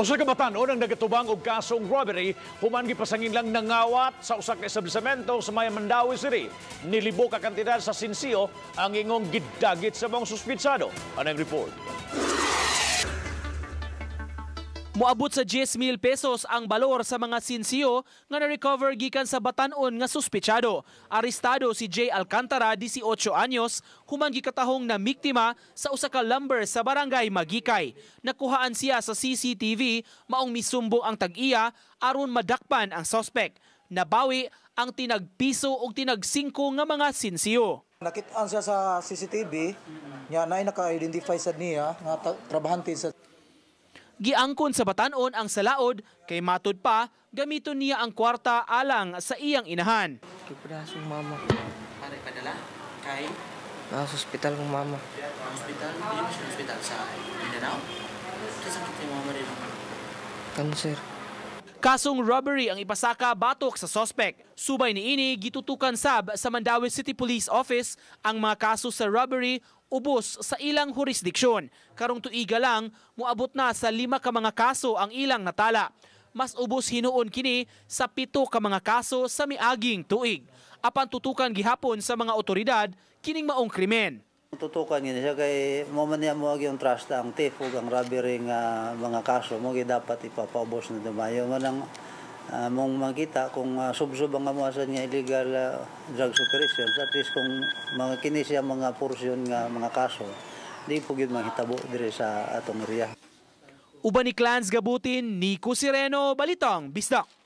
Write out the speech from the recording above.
Usa ka batan-on ang nagatubang og kasong robbery human gipasangin lang Nangawat sa usa ka establishmento sa Mandawi City. Nilibo ka kantidad sa Sinsilyo ang ingong gidagit sa mga suspitsado. Anong report? Moabot sa 10,000 pesos ang balor sa mga Sinsilyo nga na-recover gikan sa batan-on nga suspitsado. Arestado si J. Alcantara, 18 anyos, human gikatahong na biktima sa usa ka lumber sa barangay Magikay. Nakuhaan siya sa CCTV maong misumbo ang tag-iya aron madakpan ang suspect. Nabawi ang tinagpiso ug tinag-5 nga mga Sinsilyo. Nakit-an siya sa CCTV, nya na naka-identify sa niya nga trabahante sa giangkon sa batan-on ang salaod kay matud pa gamiton niya ang kwarta alang sa iyang inahan. Kiprasong mama. Pare padala kay sa ospital ng mama. Hospital, di mo sa hospital sa Mindanao. Kasi sakit yung mama rin. Cancer. Kasong robbery ang ipasaka batok sa suspect. Subay niini gitutukan sab sa Mandawi City Police Office ang mga kaso sa robbery ubos sa ilang jurisdiksyon. Karong tuiga lang, moabot na sa 5 ka mga kaso ang ilang natala. Mas ubos hinuon kini sa 7 ka mga kaso sa miaging tuig. Apan tutukan gihapon sa mga otoridad kining maong krimen. Tutukan niya siya kay moment niya mo yung trust ang thief ug ang robbery nga mga kaso mo dapat ipapaubos na dumayo manang mong makita kung subsub ang amuasan niya illegal drug operations, at least kung mga kini siya mga porsyon nga mga kaso di po gyud mahitabo dire sa atong area. Uban ni Clans Gabutin, Nico Sireno, Balitang Bisdak.